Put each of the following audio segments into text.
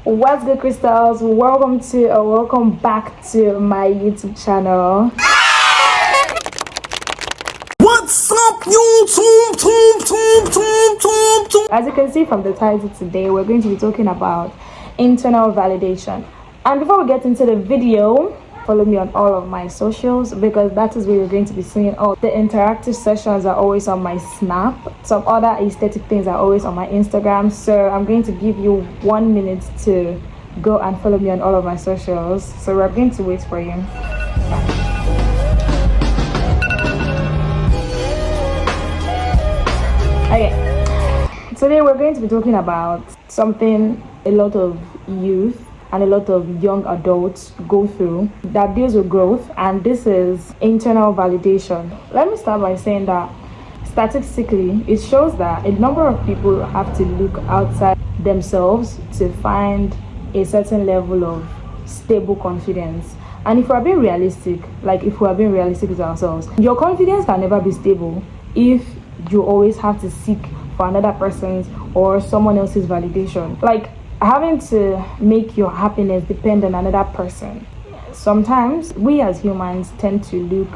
What's good, crystals? Welcome back to my YouTube channel. What's up, YouTube? As you can see from the title, today we're going to be talking about internal validation. And before we get into the video, follow me on all of my socials, because that is where you're going to be seeing all the interactive sessions are always on my Snap. Some other aesthetic things are always on my Instagram. So I'm going to give you 1 minute to go and follow me on all of my socials. So we're going to wait for you. Okay, today we're going to be talking about something a lot of youth and a lot of young adults go through that deals with growth, and this is internal validation. Let me start by saying that statistically it shows that a number of people have to look outside themselves to find a certain level of stable confidence. And if we're being realistic, with ourselves, your confidence can never be stable if you always have to seek for another person's or someone else's validation. Like having to make your happiness depend on another person. Sometimes we as humans tend to look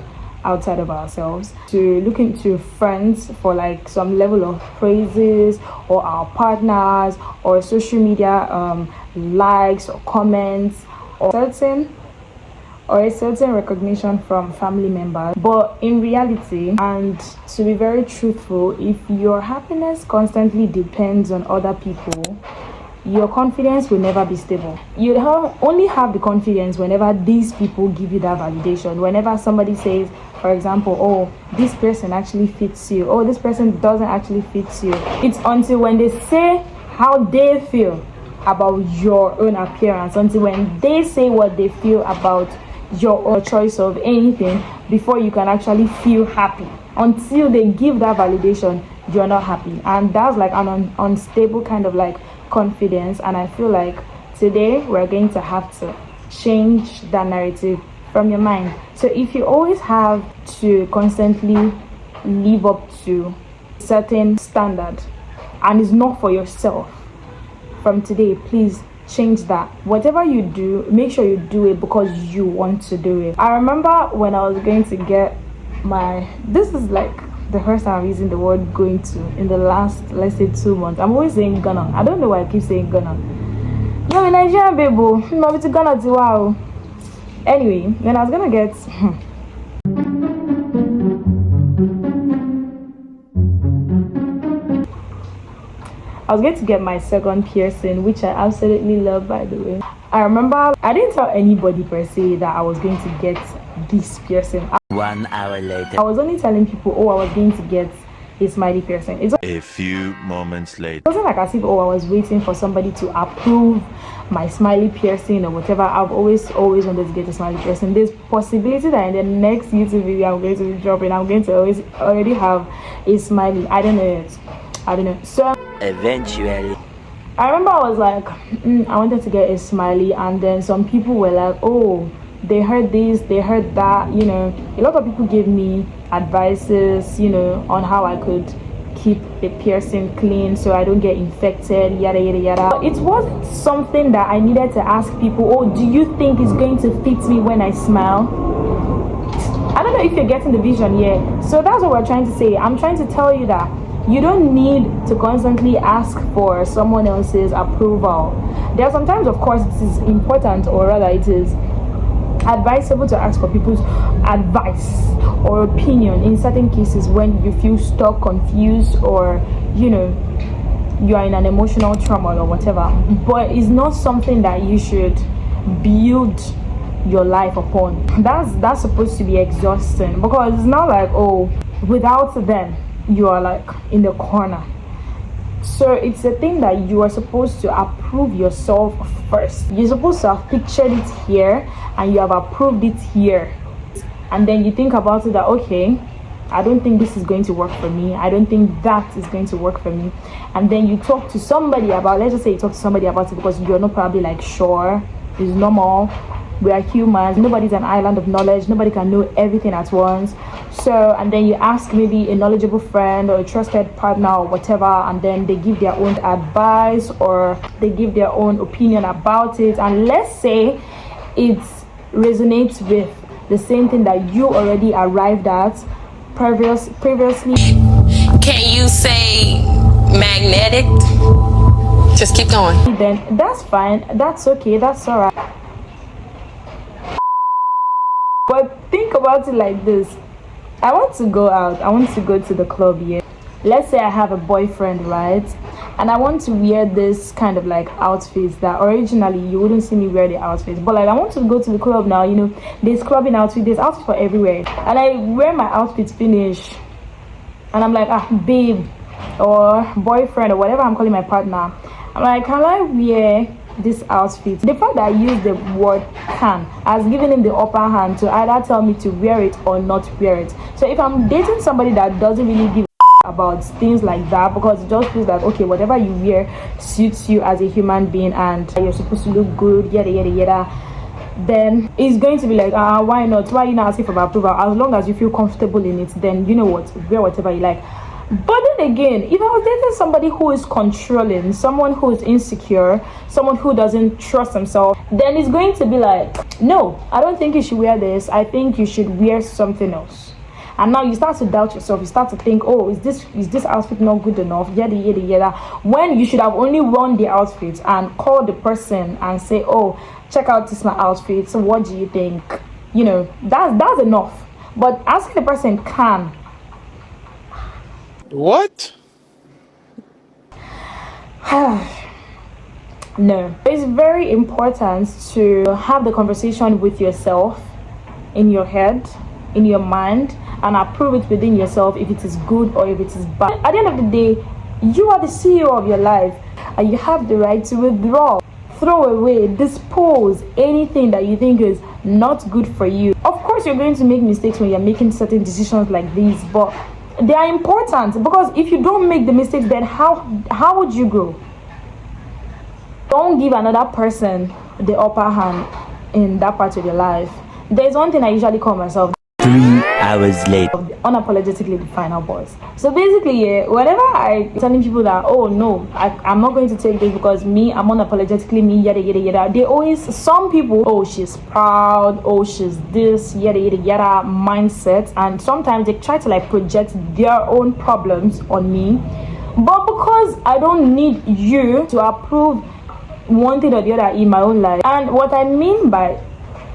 outside of ourselves, to look into friends for like some level of praises, or our partners, or social media likes or comments, or a certain recognition from family members. But in reality, and to be very truthful, if your happiness constantly depends on other people, your confidence will never be stable. You only have the confidence whenever these people give you that validation. Whenever somebody says, for example, oh, this person actually fits you, oh, this person doesn't actually fit you. It's until when they say how they feel about your own appearance, until when they say what they feel about your choice of anything, before you can actually feel happy. Until they give that validation, you're not happy. And that's like an unstable kind of like confidence. And I feel like today we're going to have to change that narrative from your mind. So if you always have to constantly live up to a certain standard and it's not for yourself, from today, please change that. Whatever you do, make sure you do it because you want to do it. I remember when I was going to get this is like the first time I'm using the word going to in the last, let's say, 2 months. I'm always saying Ghana. I don't know why I keep saying Ghana. Yo, in Nigeria, baby. Maybe to Ghana, wow. Anyway, when I was gonna get my second piercing, which I absolutely love, by the way. I remember I didn't tell anybody per se that I was going to get this piercing. 1 hour later. I was only telling people, oh, I was going to get a smiley piercing. A few moments later. It wasn't like as if, oh, I was waiting for somebody to approve my smiley piercing or whatever. I've always wanted to get a smiley piercing. There's possibility that in the next YouTube video I'm going to be dropping, I'm going to already have a smiley. I don't know. So eventually, I remember I was like, I wanted to get a smiley, and then some people were like, oh, they heard this, they heard that, a lot of people gave me advices, on how I could keep the piercing clean so I don't get infected, yada yada yada. It wasn't something that I needed to ask people, oh, do you think it's going to fit me when I smile? I don't know if you're getting the vision here. So that's what we're trying to say. I'm trying to tell you that you don't need to constantly ask for someone else's approval. There are sometimes, of course, it is important, or rather it is advisable to ask for people's advice or opinion in certain cases when you feel stuck, confused, or you are in an emotional trauma or whatever. But it's not something that you should build your life upon. That's supposed to be exhausting, because it's not like, oh, without them you are like in the corner. So it's a thing that you are supposed to approve yourself first. You're supposed to have pictured it here and you have approved it here, and then you think about it that, okay, I don't think this is going to work for me, I don't think that is going to work for me, and then you talk to somebody about, let's just say you talk to somebody about it because you're not probably like sure, it's normal, we are humans. Nobody's an island of knowledge. Nobody can know everything at once. So, and then you ask maybe a knowledgeable friend or a trusted partner or whatever, and then they give their own advice or they give their own opinion about it. And let's say it resonates with the same thing that you already arrived at previously. Can you say magnetic? Just keep going. Then that's fine. That's okay. That's alright. But think about it like this. I want to go out. I want to go to the club here. Let's say I have a boyfriend, right? And I want to wear this kind of like outfits that originally you wouldn't see me wear the outfits. But like I want to go to the club now, you know, there's clubbing outfit, there's outfits for everywhere. And I wear my outfit finish. And I'm like, babe or boyfriend or whatever I'm calling my partner. I'm like, can I wear this outfit? The fact that I use the word can has given him the upper hand to either tell me to wear it or not wear it. So if I'm dating somebody that doesn't really give about things like that, because it just feels like, okay, whatever you wear suits you as a human being and you're supposed to look good, yada yada yada, then it's going to be like, why not? Why are you not asking for my approval? As long as you feel comfortable in it, then you know what, wear whatever you like. But then again, if I was dating somebody who is controlling, someone who is insecure, someone who doesn't trust himself, then it's going to be like, no, I don't think you should wear this. I think you should wear something else. And now you start to doubt yourself. You start to think, oh, is this outfit not good enough? Yada yada yada. When you should have only worn the outfit and call the person and say, oh, check out this my outfit. So what do you think? You know, that's enough. But asking the person can. What? No. It's very important to have the conversation with yourself in your head, in your mind, and approve it within yourself if it is good or if it is bad. At the end of the day, you are the CEO of your life and you have the right to withdraw, throw away, dispose anything that you think is not good for you. Of course, you're going to make mistakes when you're making certain decisions like these, but they are important, because if you don't make the mistakes, then how would you grow? Don't give another person the upper hand in that part of your life. There's one thing I usually call myself 3 hours later. Unapologetically the final boss. So basically, whenever I telling people that, oh no, I'm not going to take this because me, I'm unapologetically me, yada yada yada, they always, some people, oh she's proud, oh she's this, yada yada yada mindset, and sometimes they try to like project their own problems on me. But because I don't need you to approve one thing or the other in my own life, and what I mean by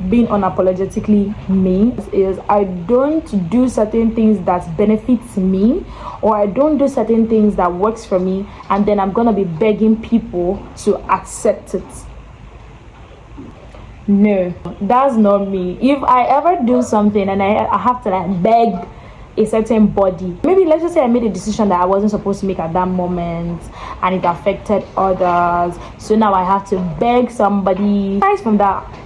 being unapologetically me is I don't do certain things that benefits me, or I don't do certain things that works for me, and then I'm gonna be begging people to accept it. No, that's not me. If I ever do something and I have to like beg a certain body, maybe let's just say I made a decision that I wasn't supposed to make at that moment and it affected others, so now I have to beg somebody. Aside from that,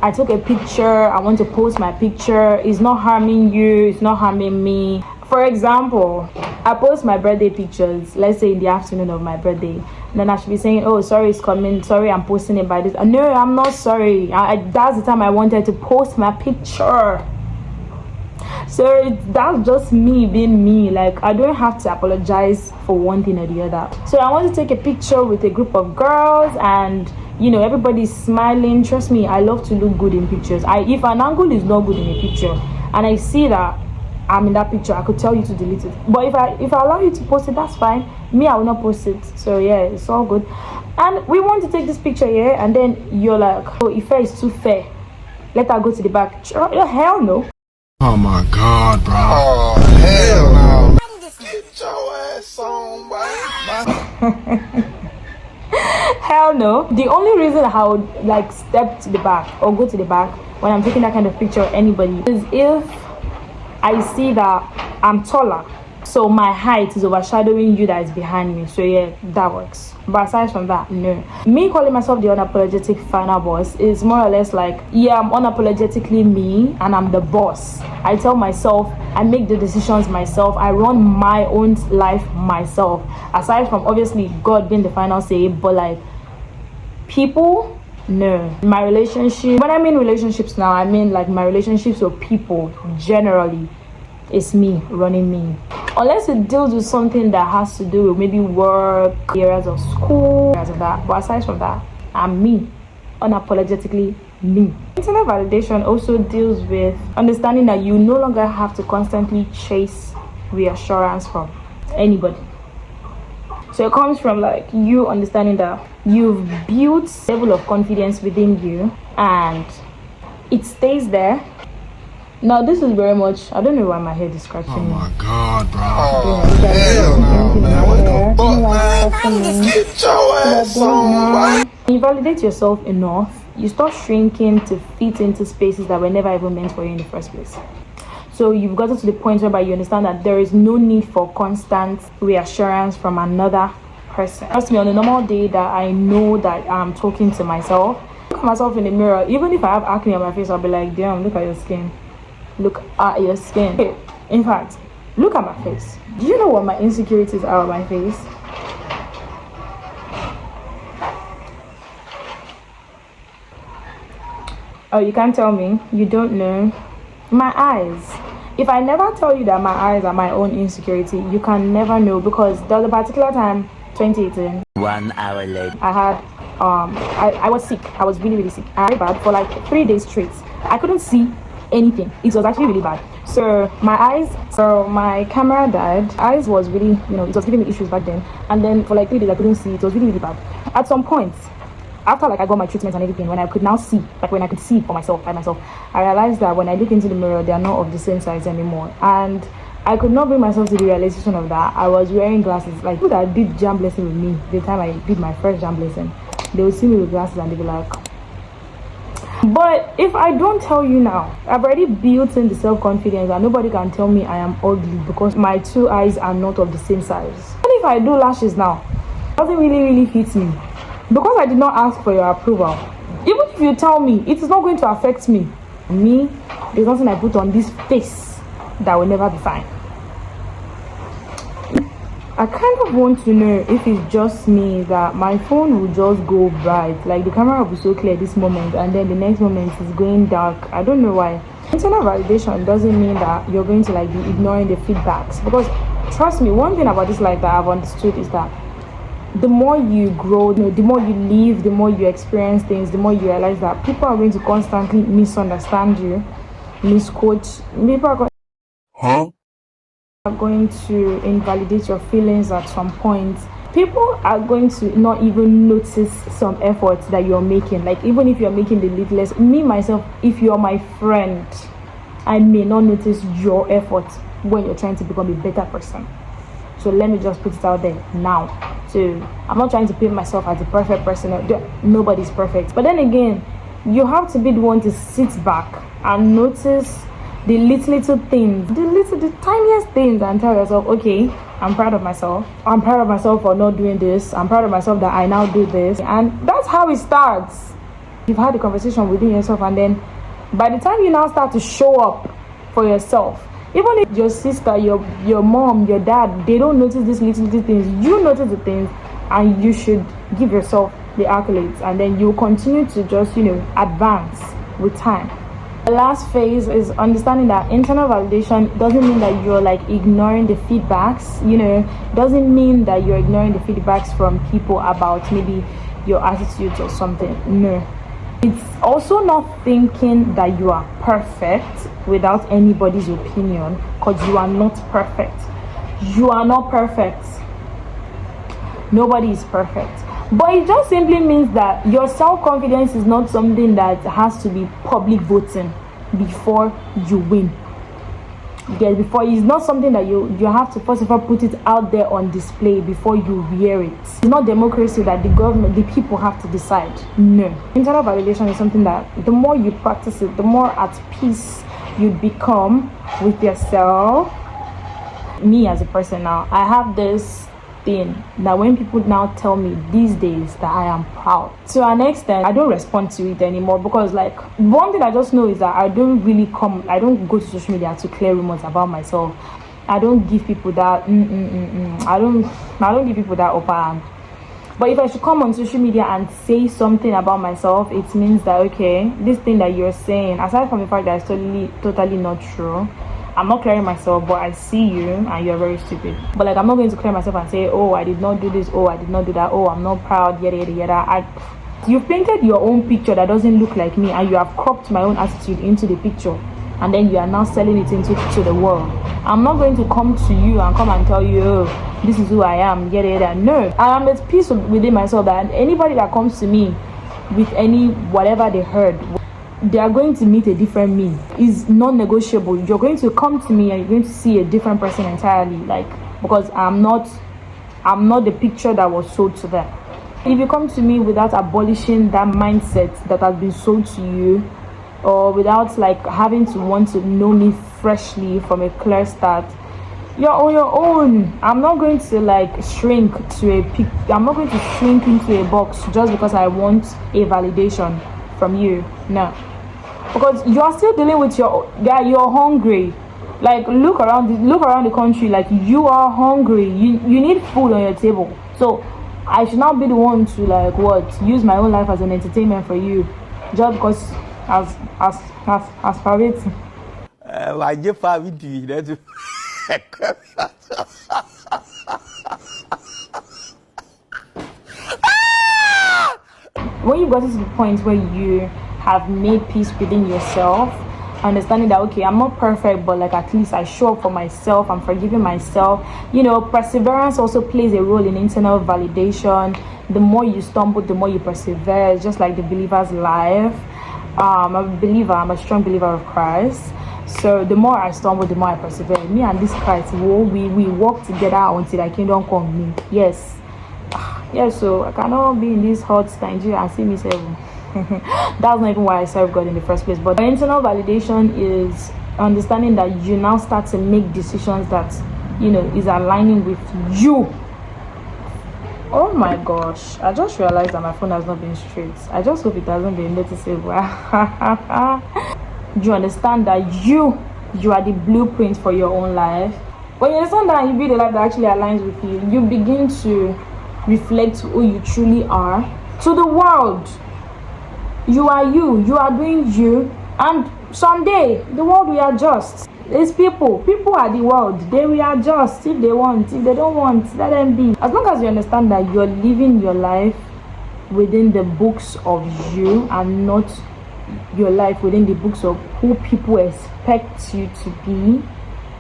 I took a picture, I want to post my picture. It's not harming you, it's not harming me. For example, I post my birthday pictures, let's say in the afternoon of my birthday. Then I should be saying, oh, sorry, it's coming. Sorry, I'm posting it by this. No, I'm not sorry. That's the time I wanted to post my picture. So that's just me being me. Like, I don't have to apologize for one thing or the other. So I want to take a picture with a group of girls and you know, everybody's smiling. Trust me, I love to look good in pictures. If an angle is not good in a picture and I see that I'm in that picture, I could tell you to delete it. But if I allow you to post it, that's fine. Me, I will not post it. So yeah, it's all good. And we want to take this picture here, and then you're like, oh, Ife is too fair, let her go to the back. Hell no. Oh my God, bro. Oh, hell no. Get your ass on, boy. Hell no. The only reason I would like step to the back or go to the back when I'm taking that kind of picture of anybody is if I see that I'm taller, so my height is overshadowing you that is behind me. So yeah, that works. But aside from that, no. Me calling myself the unapologetic final boss is more or less like, yeah, I'm unapologetically me and I'm the boss. I tell myself, I make the decisions myself, I run my own life myself. Aside from obviously God being the final say, but like people No. My relationship, when I mean relationships now, I mean like my relationships with people generally. It's me running me. Unless it deals with something that has to do with maybe work, areas of school, areas of that. But aside from that, I'm me. Unapologetically me. Internal validation also deals with understanding that you no longer have to constantly chase reassurance from anybody. So it comes from like you understanding that you've built a level of confidence within you and it stays there. Now this is very much, I don't know why my head is scratching Oh me. my God, bro. Oh, hell no, man. What the fuck, man? Get your ass on, boy. When you validate yourself enough, you start shrinking to fit into spaces that were never even meant for you in the first place. So you've gotten to the point whereby you understand that there is no need for constant reassurance from another person. Trust me, on a normal day that I know that I'm talking to myself, look at myself in the mirror, even if I have acne on my face, I'll be like, damn, look at your skin. Look at your skin. Okay. In fact, look at my face. Do you know what my insecurities are on my face? Oh, you can't tell me? You don't know? My eyes. If I never tell you that my eyes are my own insecurity, you can never know, because there was a particular time, 2018. 1 hour later. I had I was sick. I was really, really sick. I had bad for like 3 days straight. I couldn't see anything. It was actually really bad. So my camera died. Eyes was really, it was giving me issues back then. And then for like 3 days I couldn't see. It was really, really bad. At some point, after like I got my treatment and everything, when I could now see, like when I could see for myself, by myself, I realized that when I look into the mirror, they are not of the same size anymore. And I could not bring myself to the realization of that. I was wearing glasses. Like people that did jam lesson with me, the time I did my first jam lesson, they would see me with glasses and they'd be like, but if I don't tell you now, I've already built in the self-confidence and nobody can tell me I am ugly because my 2 eyes are not of the same size. Even if I do lashes now, it doesn't really fit me because I did not ask for your approval. Even if you tell me, it is not going to affect me. There's nothing I put on this face that will never be fine. I kind of want to know if it's just me that my phone will just go bright, like the camera will be so clear this moment and then the next moment is going dark. I don't know why. Internal validation doesn't mean that you're going to like be ignoring the feedbacks, because trust me, one thing about this life that I've understood is that the more you grow, the more you live, the more you experience things, the more you realize that people are going to constantly misunderstand you, misquote. People are going to invalidate your feelings at some point. People are going to not even notice some efforts that you're making. Like even if you're making the littlest, me myself, if you're my friend, I may not notice your efforts when you're trying to become a better person. So let me just put it out there now. So I'm not trying to paint myself as a perfect person. Nobody's perfect. But then again, you have to be the one to sit back and notice the little things, the tiniest things, and tell yourself, okay, I'm proud of myself. I'm proud of myself for not doing this. I'm proud of myself that I now do this. And that's how it starts. You've had a conversation within yourself, and then by the time you now start to show up for yourself, even if your sister, your mom, your dad, they don't notice these little things, you notice the things, and you should give yourself the accolades, and then you continue to just advance with time. The last phase is understanding that internal validation doesn't mean that you're like ignoring the feedbacks, doesn't mean that you're ignoring the feedbacks from people about maybe your attitudes or something. No. It's also not thinking that you are perfect without anybody's opinion, because you are not perfect. You are not perfect. Nobody is perfect. But it just simply means that your self-confidence is not something that has to be public voting before you win. It's not something that you have to first of all put it out there on display before you wear it. It's not democracy that the government, the people have to decide. No. Internal validation is something that the more you practice it, the more at peace you become with yourself. Me as a person now, I have this thing that when people now tell me these days that I am proud, to an extent I don't respond to it anymore, because like one thing I just know is that I don't go to social media to clear rumors about myself. I don't give people that I don't give people that upper hand. But if I should come on social media and say something about myself, it means that, okay, this thing that you're saying, aside from the fact that it's totally not true, I'm not clearing myself, but I see you and you're very stupid. But like, I'm not going to clear myself and say, oh, I did not do this, oh, I did not do that, oh, I'm not proud, yada yada yada. You've painted your own picture that doesn't look like me, and you have cropped my own attitude into the picture, and then you are now selling it into the world. I'm not going to come to you and come and tell you, oh, this is who I am, yada yada. No, I am at peace within myself that anybody that comes to me with any whatever they heard, they are going to meet a different me. It's non-negotiable. You're going to come to me and you're going to see a different person entirely, like, because I'm not the picture that was sold to them. If you come to me without abolishing that mindset that has been sold to you, or without like having to want to know me freshly from a clear start, you're on your own. I'm not going to like shrink to I'm not going to shrink into a box just because I want a validation from you. No, because you are still dealing with you're hungry. Like, look around the country. Like, you are hungry. You need food on your table. So I should not be the one to like use my own life as an entertainment for you, just because as for it. I just have it. When you got to the point where you have made peace within yourself, understanding that, okay, I'm not perfect, but like at least I show up for myself, I'm forgiving myself. You know, perseverance also plays a role in internal validation. The more you stumble, the more you persevere. It's just like the believer's life. I'm a strong believer of Christ. So the more I stumble, the more I persevere. Me and this Christ, we walk together until the kingdom come. Yes. So I cannot be in this hot Nigeria and see me serve. That's not even why I serve God in the first place. But internal validation is understanding that you now start to make decisions that, you know, is aligning with you. Oh my gosh, I just realized that my phone has not been straight. I just hope it hasn't been noticeable. You understand that you are the blueprint for your own life. When you understand that, you build a life that actually aligns with you, you begin to reflect who you truly are to the world. You are doing you, and someday the world will adjust. It's people are the world. They will adjust if they want. If they don't want, let them be. As long as you understand that you're living your life within the books of you and not your life within the books of who people expect you to be,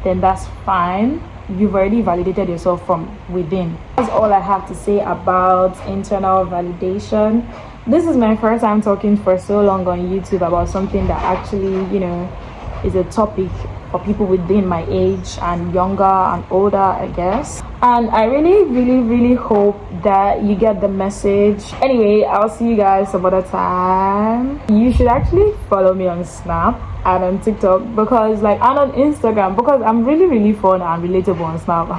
then that's fine. You've already validated yourself from within. That's all I have to say about internal validation. This is my first time talking for so long on YouTube about something that actually, you know, is a topic for people within my age and younger and older, I guess. And I really hope that you get the message. Anyway, I'll see you guys some other time. You should actually follow me on Snap and on TikTok, because and on Instagram, because I'm really fun and relatable on Snap.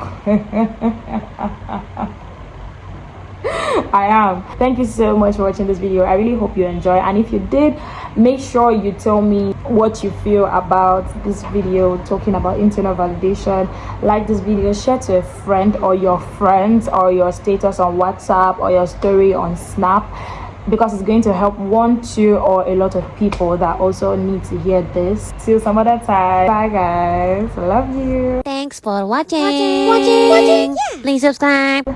I am. Thank you so much for watching this video. I really hope you enjoy, and if you did, make sure you tell me what you feel about this video talking about internal validation. Like this video, share to a friend or your friends, or your status on WhatsApp, or your story on Snap, because it's going to help 1, 2, or a lot of people that also need to hear this. See you some other time. Bye guys, love you. Thanks for watching. Yeah. Please subscribe.